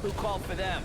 Who called for them?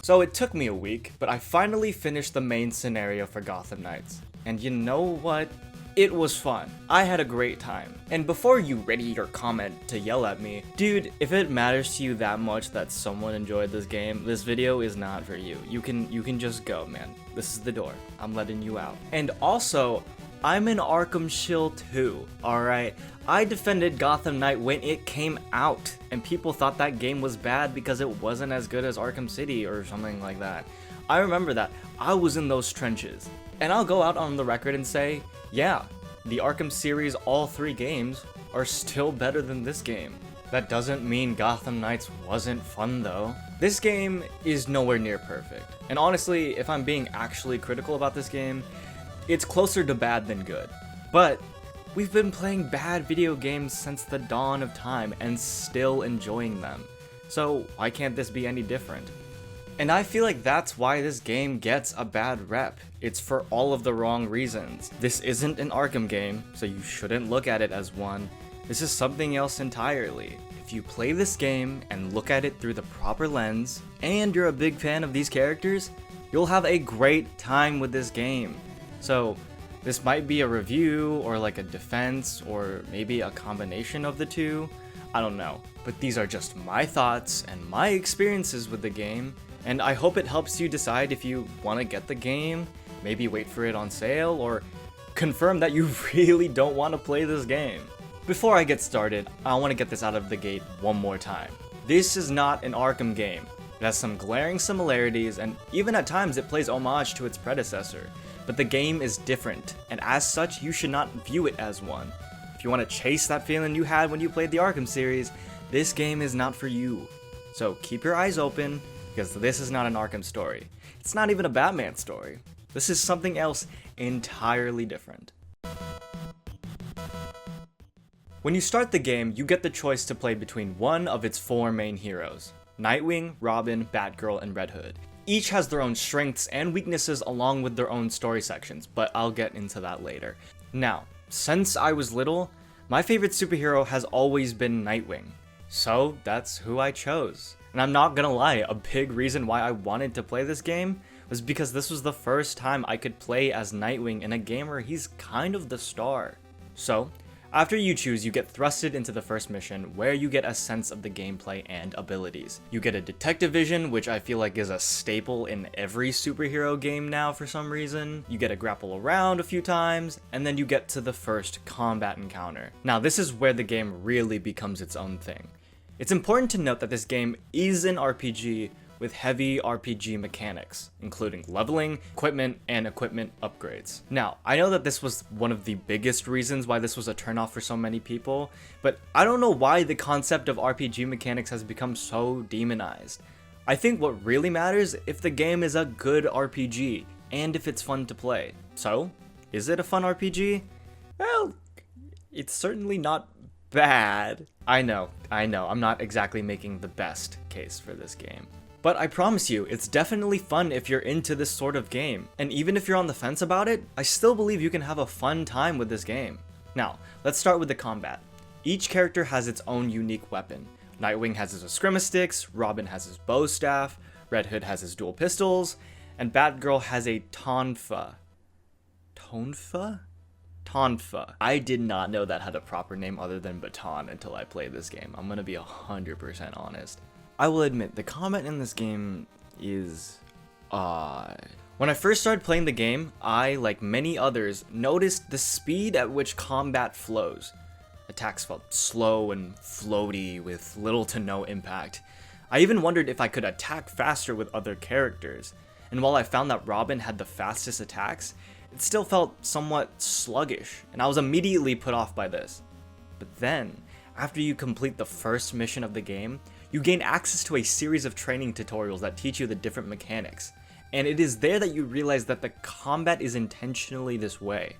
So it took me a week, but I finally finished the main scenario for Gotham Knights. And you know what? It was fun. I had a great time. And before you ready your comment to yell at me, dude, if it matters to you that much that someone enjoyed this game, this video is not for you. You can just go, man. This is the door. I'm letting you out. And also, I'm in Arkham shill too, alright? I defended Gotham Knight when it came out, and people thought that game was bad because it wasn't as good as Arkham City or something like that. I remember that. I was in those trenches. And I'll go out on the record and say, yeah, the Arkham series, all 3 games, are still better than this game. That doesn't mean Gotham Knights wasn't fun though. This game is nowhere near perfect. And honestly, if I'm being actually critical about this game, it's closer to bad than good. But we've been playing bad video games since the dawn of time and still enjoying them. So why can't this be any different? And I feel like that's why this game gets a bad rep. It's for all of the wrong reasons. This isn't an Arkham game, so you shouldn't look at it as one. This is something else entirely. If you play this game and look at it through the proper lens, and you're a big fan of these characters, you'll have a great time with this game. So this might be a review, or like a defense, or maybe a combination of the two. I don't know. But these are just my thoughts and my experiences with the game. And I hope it helps you decide if you want to get the game, maybe wait for it on sale, or confirm that you really don't want to play this game. Before I get started, I want to get this out of the gate one more time. This is not an Arkham game. It has some glaring similarities, and even at times it plays homage to its predecessor. But the game is different, and as such, you should not view it as one. If you want to chase that feeling you had when you played the Arkham series, this game is not for you. So keep your eyes open, because this is not an Arkham story. It's not even a Batman story. This is something else entirely different. When you start the game, you get the choice to play between one of its 4 main heroes: Nightwing, Robin, Batgirl, and Red Hood. Each has their own strengths and weaknesses along with their own story sections, but I'll get into that later. Now, since I was little, my favorite superhero has always been Nightwing. So that's who I chose. And I'm not gonna lie, a big reason why I wanted to play this game was because this was the first time I could play as Nightwing in a game where he's kind of the star. So, after you choose, you get thrusted into the first mission, where you get a sense of the gameplay and abilities. You get a detective vision, which I feel like is a staple in every superhero game now for some reason. You get to grapple around a few times, and then you get to the first combat encounter. Now this is where the game really becomes its own thing. It's important to note that this game is an RPG with heavy RPG mechanics, including leveling, equipment, and equipment upgrades. Now, I know that this was one of the biggest reasons why this was a turnoff for so many people, but I don't know why the concept of RPG mechanics has become so demonized. I think what really matters is if the game is a good RPG, and if it's fun to play. So, is it a fun RPG? Well, it's certainly not bad. I know, I'm not exactly making the best case for this game. But I promise you, it's definitely fun if you're into this sort of game. And even if you're on the fence about it, I still believe you can have a fun time with this game. Now, let's start with the combat. Each character has its own unique weapon. Nightwing has his eskrima sticks, Robin has his bow staff, Red Hood has his dual pistols, and Batgirl has a tonfa. Tonfa? Tonfa. I did not know that had a proper name other than baton until I played this game. I'm gonna be 100% honest. I will admit, the combat in this game is odd. When I first started playing the game, I, like many others, noticed the speed at which combat flows. Attacks felt slow and floaty with little to no impact. I even wondered if I could attack faster with other characters. And while I found that Robin had the fastest attacks, it still felt somewhat sluggish, and I was immediately put off by this. But then, after you complete the first mission of the game, you gain access to a series of training tutorials that teach you the different mechanics, and it is there that you realize that the combat is intentionally this way.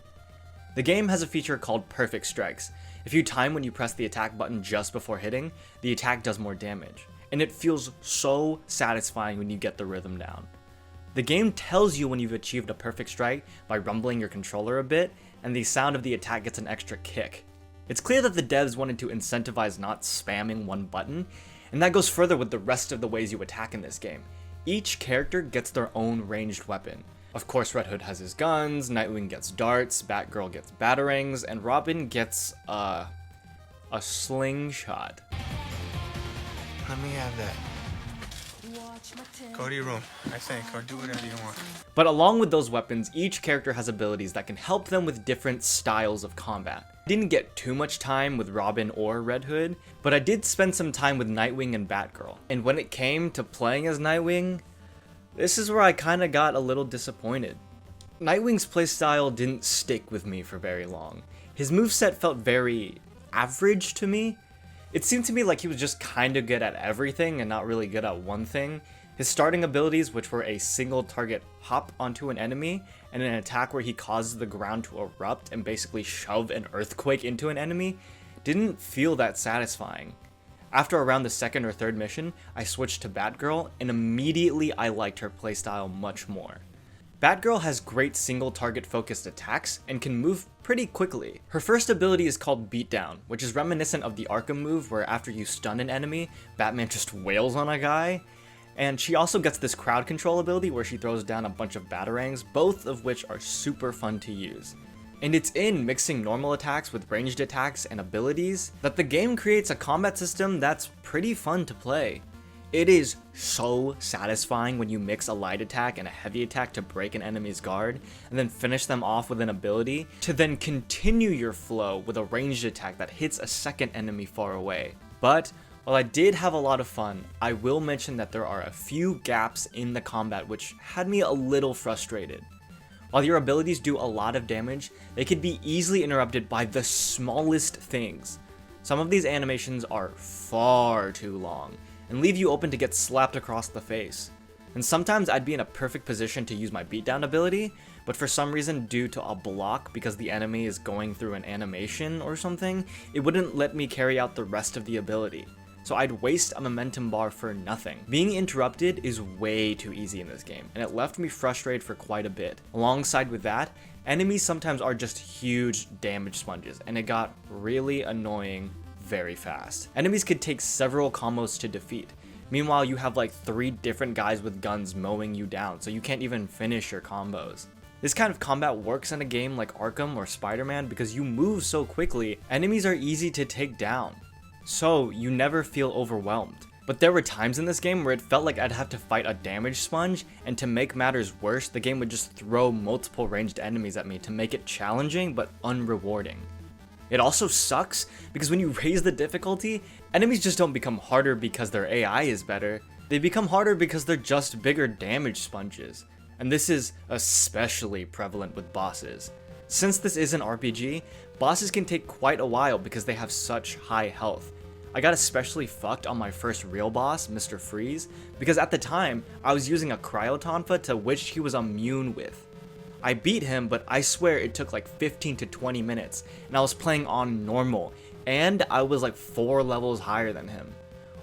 The game has a feature called Perfect Strikes. If you time when you press the attack button just before hitting, the attack does more damage, and it feels so satisfying when you get the rhythm down. The game tells you when you've achieved a perfect strike by rumbling your controller a bit, and the sound of the attack gets an extra kick. It's clear that the devs wanted to incentivize not spamming one button, and that goes further with the rest of the ways you attack in this game. Each character gets their own ranged weapon. Of course, Red Hood has his guns, Nightwing gets darts, Batgirl gets batarangs, and Robin gets, a slingshot. Let me have that. Go to your room, I think, or do whatever you want. But along with those weapons, each character has abilities that can help them with different styles of combat. I didn't get too much time with Robin or Red Hood, but I did spend some time with Nightwing and Batgirl. And when it came to playing as Nightwing, this is where I kinda got a little disappointed. Nightwing's playstyle didn't stick with me for very long. His moveset felt very average to me. It seemed to me like he was just kinda good at everything and not really good at one thing. His starting abilities, which were a single target hop onto an enemy, and an attack where he causes the ground to erupt and basically shove an earthquake into an enemy, didn't feel that satisfying. After around the second or third mission, I switched to Batgirl, and immediately I liked her playstyle much more. Batgirl has great single target focused attacks and can move pretty quickly. Her first ability is called Beatdown, which is reminiscent of the Arkham move where after you stun an enemy, Batman just wails on a guy. And she also gets this crowd control ability where she throws down a bunch of batarangs, both of which are super fun to use. And it's in mixing normal attacks with ranged attacks and abilities that the game creates a combat system that's pretty fun to play. It is so satisfying when you mix a light attack and a heavy attack to break an enemy's guard, and then finish them off with an ability, to then continue your flow with a ranged attack that hits a second enemy far away. But while I did have a lot of fun, I will mention that there are a few gaps in the combat which had me a little frustrated. While your abilities do a lot of damage, they could be easily interrupted by the smallest things. Some of these animations are far too long, and leave you open to get slapped across the face. And sometimes I'd be in a perfect position to use my beatdown ability, but for some reason due to a block because the enemy is going through an animation or something, it wouldn't let me carry out the rest of the ability. So I'd waste a momentum bar for nothing. Being interrupted is way too easy in this game, and it left me frustrated for quite a bit. Alongside with that, enemies sometimes are just huge damage sponges, and it got really annoying very fast. Enemies could take several combos to defeat. Meanwhile, you have like 3 different guys with guns mowing you down, so you can't even finish your combos. This kind of combat works in a game like Arkham or Spider-Man because you move so quickly, enemies are easy to take down. So you never feel overwhelmed. But there were times in this game where it felt like I'd have to fight a damage sponge, and to make matters worse, the game would just throw multiple ranged enemies at me to make it challenging but unrewarding. It also sucks because when you raise the difficulty, enemies just don't become harder because their AI is better. They become harder because they're just bigger damage sponges. And this is especially prevalent with bosses. Since this is an RPG, bosses can take quite a while because they have such high health. I got especially fucked on my first real boss, Mr. Freeze, because at the time, I was using a cryotonfa to which he was immune with. I beat him, but I swear it took like 15 to 20 minutes, and I was playing on normal, and I was like 4 levels higher than him.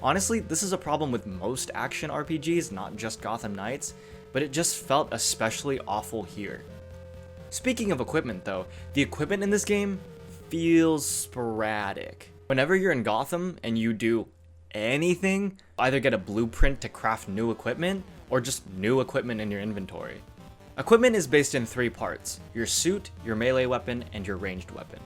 Honestly, this is a problem with most action RPGs, not just Gotham Knights, but it just felt especially awful here. Speaking of equipment though, the equipment in this game feels sporadic. Whenever you're in Gotham and you do anything, either get a blueprint to craft new equipment, or just new equipment in your inventory. Equipment is based in 3 parts: your suit, your melee weapon, and your ranged weapon.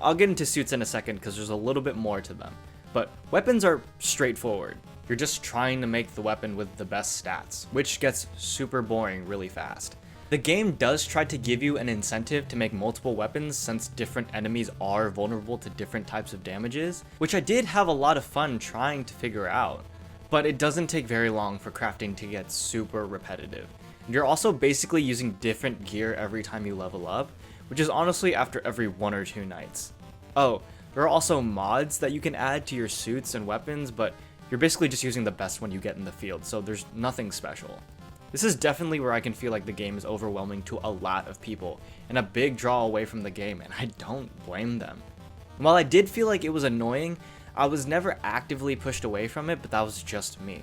I'll get into suits in a second because there's a little bit more to them, but weapons are straightforward. You're just trying to make the weapon with the best stats, which gets super boring really fast. The game does try to give you an incentive to make multiple weapons since different enemies are vulnerable to different types of damages, which I did have a lot of fun trying to figure out, but it doesn't take very long for crafting to get super repetitive. You're also basically using different gear every time you level up, which is honestly after every 1 or 2 nights. Oh, there are also mods that you can add to your suits and weapons, but you're basically just using the best one you get in the field, so there's nothing special. This is definitely where I can feel like the game is overwhelming to a lot of people, and a big draw away from the game, and I don't blame them. And while I did feel like it was annoying, I was never actively pushed away from it, but that was just me.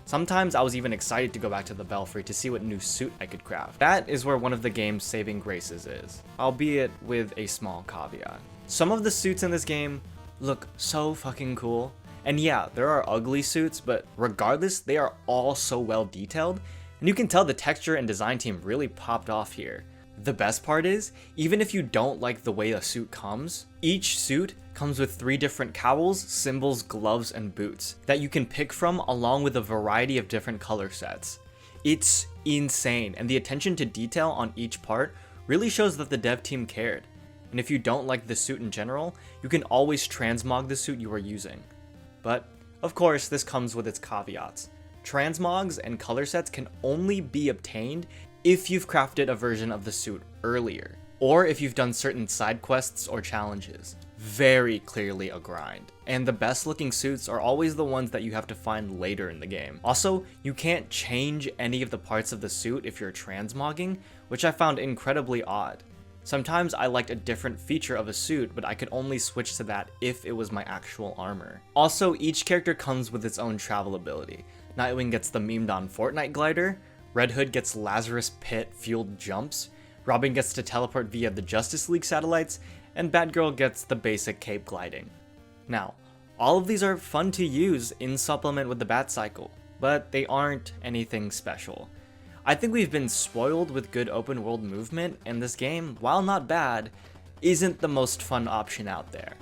Sometimes I was even excited to go back to the Belfry to see what new suit I could craft. That is where one of the game's saving graces is, albeit with a small caveat. Some of the suits in this game look so fucking cool. And yeah, there are ugly suits, but regardless, they are all so well detailed, and you can tell the texture and design team really popped off here. The best part is, even if you don't like the way a suit comes, each suit comes with 3 different cowls, symbols, gloves, and boots that you can pick from, along with a variety of different color sets. It's insane, and the attention to detail on each part really shows that the dev team cared. And if you don't like the suit in general, you can always transmog the suit you are using. But, of course, this comes with its caveats. Transmogs and color sets can only be obtained if you've crafted a version of the suit earlier, or if you've done certain side quests or challenges. Very clearly a grind. And the best looking suits are always the ones that you have to find later in the game. Also, you can't change any of the parts of the suit if you're transmogging, which I found incredibly odd. Sometimes I liked a different feature of a suit, but I could only switch to that if it was my actual armor. Also, each character comes with its own travel ability. Nightwing gets the memed on Fortnite glider, Red Hood gets Lazarus Pit fueled jumps, Robin gets to teleport via the Justice League satellites, and Batgirl gets the basic cape gliding. Now, all of these are fun to use in supplement with the Bat Cycle, but they aren't anything special. I think we've been spoiled with good open world movement, and this game, while not bad, isn't the most fun option out there.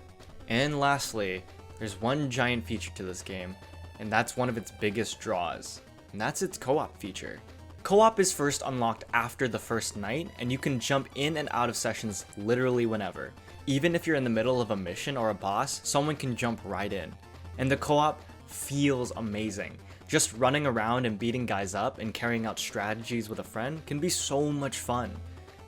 And lastly, there's one giant feature to this game, and that's one of its biggest draws, and that's its co-op feature. Co-op is first unlocked after the first night, and you can jump in and out of sessions literally whenever. Even if you're in the middle of a mission or a boss, someone can jump right in. And the co-op feels amazing. Just running around and beating guys up and carrying out strategies with a friend can be so much fun.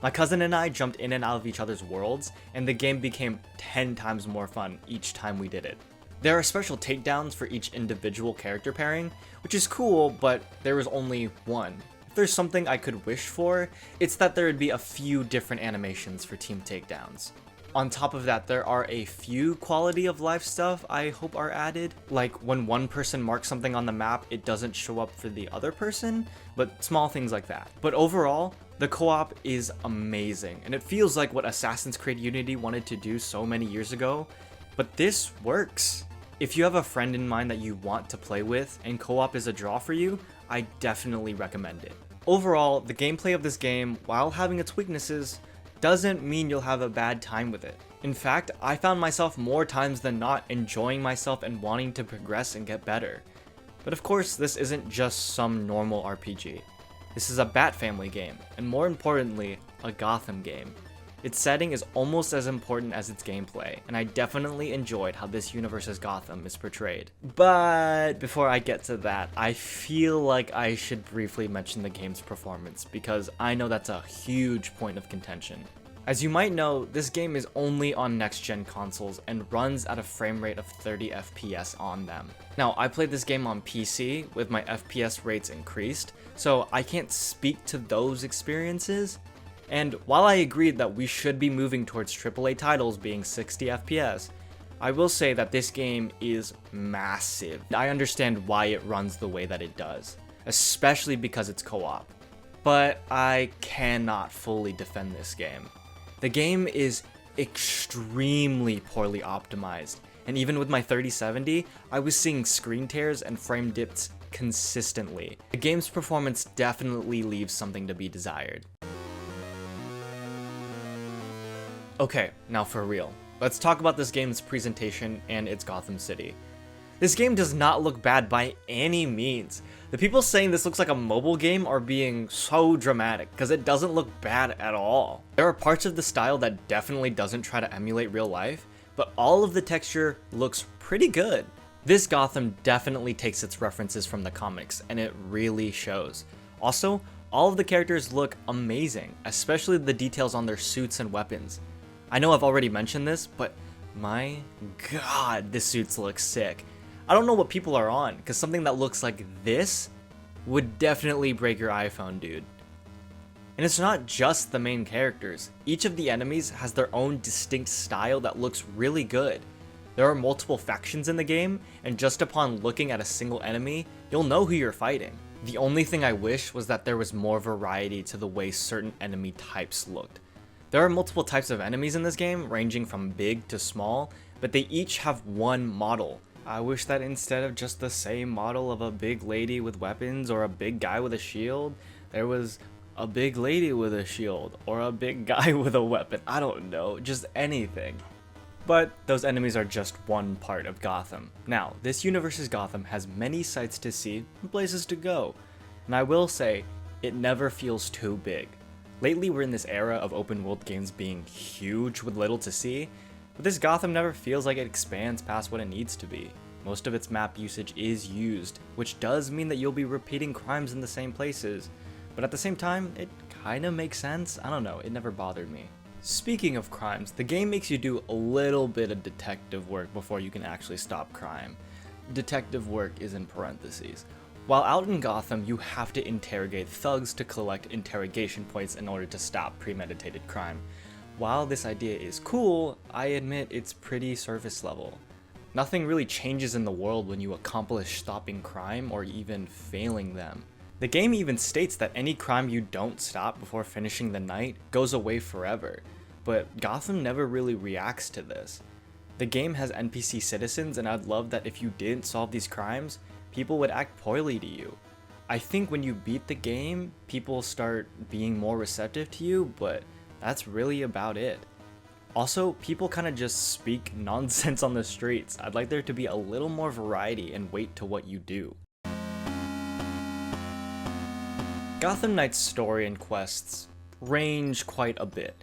My cousin and I jumped in and out of each other's worlds, and the game became 10 times more fun each time we did it. There are special takedowns for each individual character pairing, which is cool, but there is only one. If there's something I could wish for, it's that there would be a few different animations for team takedowns. On top of that, there are a few quality of life stuff I hope are added. Like when one person marks something on the map, it doesn't show up for the other person, but small things like that. But overall, the co-op is amazing, and it feels like what Assassin's Creed Unity wanted to do so many years ago, but this works. If you have a friend in mind that you want to play with and co-op is a draw for you, I definitely recommend it. Overall, the gameplay of this game, while having its weaknesses, doesn't mean you'll have a bad time with it. In fact, I found myself more times than not enjoying myself and wanting to progress and get better. But of course, this isn't just some normal RPG. This is a Bat Family game, and more importantly, a Gotham game. Its setting is almost as important as its gameplay, and I definitely enjoyed how this universe's Gotham is portrayed. But before I get to that, I feel like I should briefly mention the game's performance, because I know that's a huge point of contention. As you might know, this game is only on next-gen consoles and runs at a frame rate of 30 FPS on them. Now, I played this game on PC with my FPS rates increased, so I can't speak to those experiences. And while I agreed that we should be moving towards AAA titles being 60 FPS, I will say that this game is massive. I understand why it runs the way that it does, especially because it's co-op. But I cannot fully defend this game. The game is extremely poorly optimized, and even with my 3070, I was seeing screen tears and frame dips consistently. The game's performance definitely leaves something to be desired. Okay, now for real. Let's talk about this game's presentation and its Gotham City. This game does not look bad by any means. The people saying this looks like a mobile game are being so dramatic, because it doesn't look bad at all. There are parts of the style that definitely doesn't try to emulate real life, but all of the texture looks pretty good. This Gotham definitely takes its references from the comics, and it really shows. Also, all of the characters look amazing, especially the details on their suits and weapons. I know I've already mentioned this, but my god, the suits look sick. I don't know what people are on, because something that looks like this would definitely break your iPhone, dude. And it's not just the main characters. Each of the enemies has their own distinct style that looks really good. There are multiple factions in the game, and just upon looking at a single enemy, you'll know who you're fighting. The only thing I wish was that there was more variety to the way certain enemy types looked. There are multiple types of enemies in this game, ranging from big to small, but they each have one model. I wish that instead of just the same model of a big lady with weapons or a big guy with a shield, there was a big lady with a shield or a big guy with a weapon. I don't know, just anything. But those enemies are just one part of Gotham. Now, this universe's Gotham has many sights to see and places to go. And I will say, it never feels too big. Lately, we're in this era of open world games being huge with little to see, but this Gotham never feels like it expands past what it needs to be. Most of its map usage is used, which does mean that you'll be repeating crimes in the same places, but at the same time, it kinda makes sense. I don't know, it never bothered me. Speaking of crimes, the game makes you do a little bit of detective work before you can actually stop crime. Detective work is in parentheses. While out in Gotham, you have to interrogate thugs to collect interrogation points in order to stop premeditated crime. While this idea is cool, I admit it's pretty surface level. Nothing really changes in the world when you accomplish stopping crime or even failing them. The game even states that any crime you don't stop before finishing the night goes away forever, but Gotham never really reacts to this. The game has NPC citizens, and I'd love that if you didn't solve these crimes, people would act poorly to you. I think when you beat the game, people start being more receptive to you, but that's really about it. Also, people kind of just speak nonsense on the streets. I'd like there to be a little more variety and weight to what you do. Gotham Knights' story and quests range quite a bit.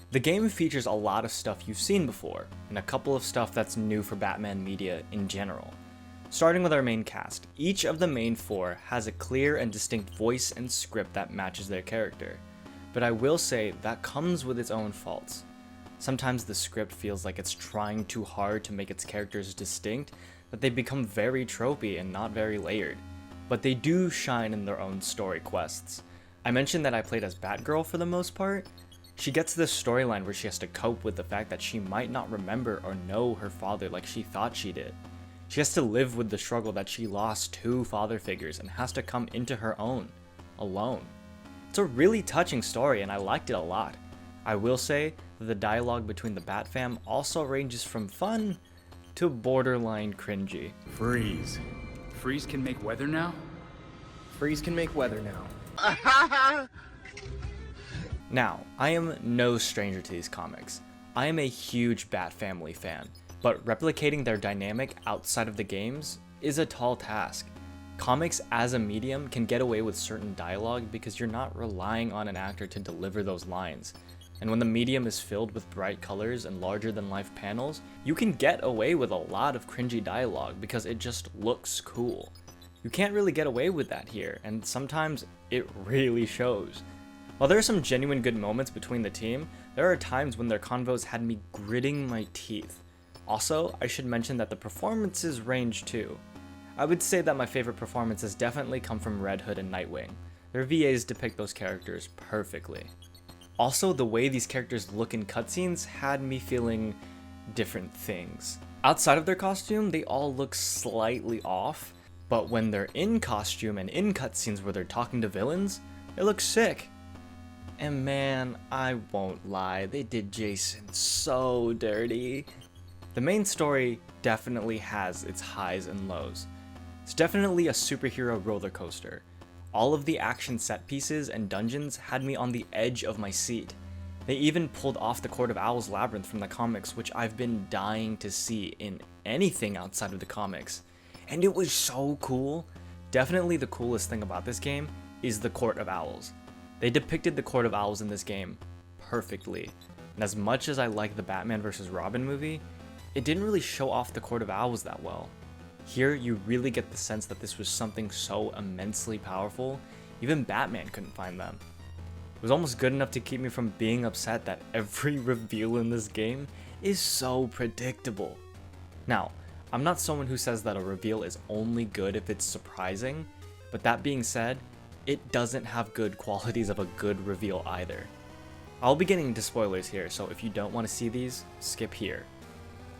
The game features a lot of stuff you've seen before, and a couple of stuff that's new for Batman media in general. Starting with our main cast, each of the main four has a clear and distinct voice and script that matches their character. But I will say that comes with its own faults. Sometimes the script feels like it's trying too hard to make its characters distinct, that they become very tropey and not very layered. But they do shine in their own story quests. I mentioned that I played as Batgirl for the most part. She gets this storyline where she has to cope with the fact that she might not remember or know her father like she thought she did. She has to live with the struggle that she lost two father figures and has to come into her own, alone. It's a really touching story and I liked it a lot. I will say that the dialogue between the Bat fam also ranges from fun to borderline cringy. Freeze. Freeze can make weather now? Freeze can make weather now. Now, I am no stranger to these comics. I am a huge Bat Family fan, but replicating their dynamic outside of the games is a tall task. Comics as a medium can get away with certain dialogue because you're not relying on an actor to deliver those lines. And when the medium is filled with bright colors and larger than life panels, you can get away with a lot of cringy dialogue because it just looks cool. You can't really get away with that here, and sometimes it really shows. While there are some genuine good moments between the team, there are times when their convos had me gritting my teeth. Also, I should mention that the performances range too. I would say that my favorite performances definitely come from Red Hood and Nightwing. Their VAs depict those characters perfectly. Also, the way these characters look in cutscenes had me feeling different things. Outside of their costume, they all look slightly off, but when they're in costume and in cutscenes where they're talking to villains, they look sick. And man, I won't lie, they did Jason so dirty. The main story definitely has its highs and lows. It's definitely a superhero roller coaster. All of the action set pieces and dungeons had me on the edge of my seat. They even pulled off the Court of Owls labyrinth from the comics, which I've been dying to see in anything outside of the comics. And it was so cool. Definitely the coolest thing about this game is the Court of Owls. They depicted the Court of Owls in this game perfectly. And as much as I like the Batman vs. Robin movie, it didn't really show off the Court of Owls that well. Here, you really get the sense that this was something so immensely powerful, even Batman couldn't find them. It was almost good enough to keep me from being upset that every reveal in this game is so predictable. Now, I'm not someone who says that a reveal is only good if it's surprising, but that being said, it doesn't have good qualities of a good reveal either. I'll be getting into spoilers here, so if you don't want to see these, skip here.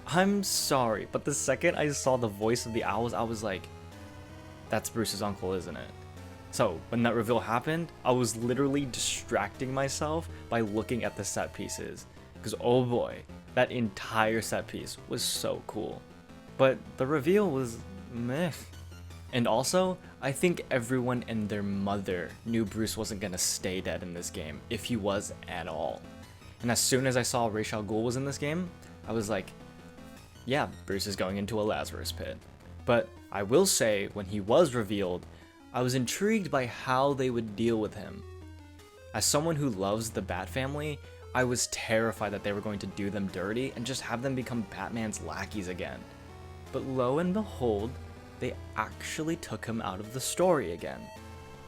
I'm sorry, but the second I saw the voice of the owls, I was like, that's Bruce's uncle, isn't it? So when that reveal happened, I was literally distracting myself by looking at the set pieces, because oh boy, that entire set piece was so cool. But the reveal was meh. And also, I think everyone and their mother knew Bruce wasn't gonna stay dead in this game, if he was at all. And as soon as I saw Ra's al Ghul was in this game, I was like, yeah, Bruce is going into a Lazarus pit. But I will say, when he was revealed, I was intrigued by how they would deal with him. As someone who loves the Bat family, I was terrified that they were going to do them dirty and just have them become Batman's lackeys again. But lo and behold, they actually took him out of the story again.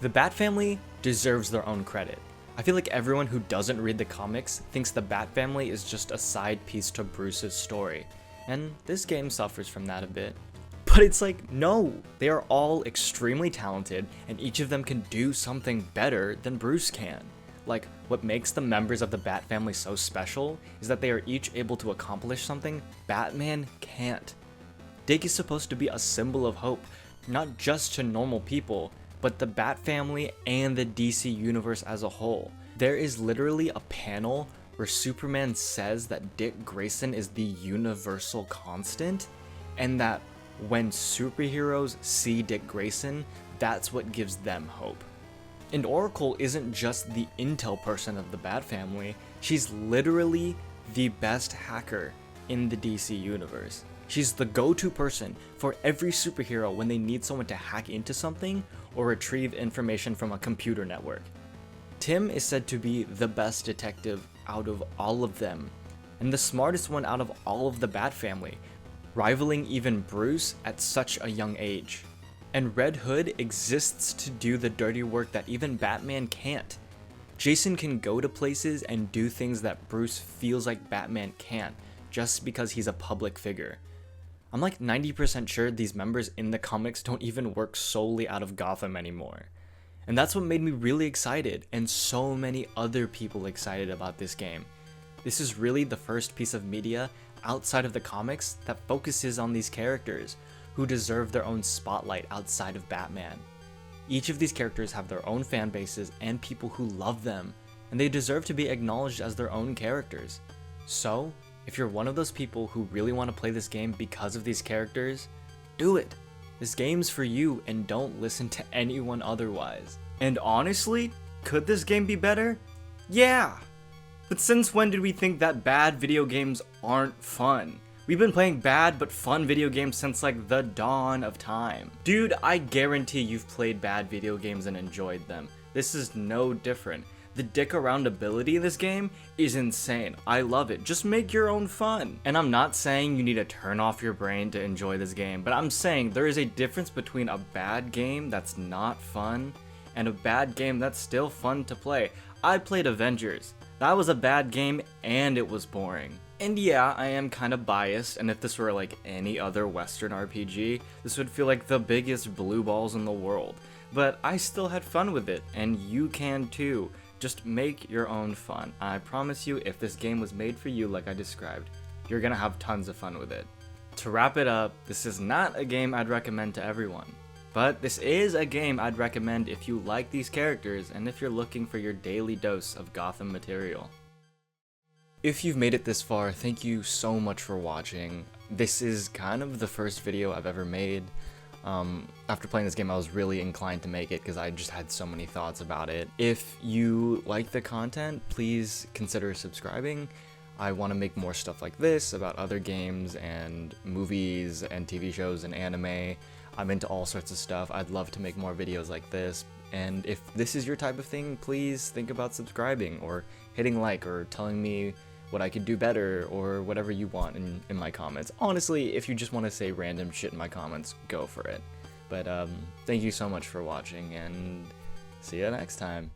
The Bat family deserves their own credit. I feel like everyone who doesn't read the comics thinks the Bat family is just a side piece to Bruce's story, and this game suffers from that a bit. But it's like, no, they are all extremely talented, and each of them can do something better than Bruce can. Like, what makes the members of the Bat family so special is that they are each able to accomplish something Batman can't. Dick is supposed to be a symbol of hope, not just to normal people, but the Bat family and the DC universe as a whole. There is literally a panel where Superman says that Dick Grayson is the universal constant, and that when superheroes see Dick Grayson, that's what gives them hope. And Oracle isn't just the intel person of the Bat family, she's literally the best hacker in the DC universe. She's the go-to person for every superhero when they need someone to hack into something or retrieve information from a computer network. Tim is said to be the best detective out of all of them, and the smartest one out of all of the Bat family, rivaling even Bruce at such a young age. And Red Hood exists to do the dirty work that even Batman can't. Jason can go to places and do things that Bruce feels like Batman can't, just because he's a public figure. I'm like 90% sure these members in the comics don't even work solely out of Gotham anymore. And that's what made me really excited, and so many other people excited about this game. This is really the first piece of media outside of the comics that focuses on these characters, who deserve their own spotlight outside of Batman. Each of these characters have their own fan bases and people who love them, and they deserve to be acknowledged as their own characters. So, if you're one of those people who really want to play this game because of these characters, do it! This game's for you, and don't listen to anyone otherwise. And honestly, could this game be better? Yeah! But since when did we think that bad video games aren't fun? We've been playing bad but fun video games since like the dawn of time. Dude, I guarantee you've played bad video games and enjoyed them. This is no different. The dick around ability in this game is insane. I love it. Just make your own fun. And I'm not saying you need to turn off your brain to enjoy this game, but I'm saying there is a difference between a bad game that's not fun and a bad game that's still fun to play. I played Avengers. That was a bad game and it was boring. And yeah, I am kind of biased, and if this were like any other Western RPG, this would feel like the biggest blue balls in the world. But I still had fun with it, and you can too. Just make your own fun. I promise you, if this game was made for you like I described, you're gonna have tons of fun with it. To wrap it up, this is not a game I'd recommend to everyone. But this is a game I'd recommend if you like these characters and if you're looking for your daily dose of Gotham material. If you've made it this far, thank you so much for watching. This is kind of the first video I've ever made. After playing this game, I was really inclined to make it because I just had so many thoughts about it. If you like the content, please consider subscribing. I want to make more stuff like this about other games and movies and TV shows and anime. I'm into all sorts of stuff. I'd love to make more videos like this. And if this is your type of thing, please think about subscribing or hitting like or telling me what I could do better or whatever you want in my comments. Honestly, if you just want to say random shit in my comments, go for it. But thank you so much for watching, and see you next time.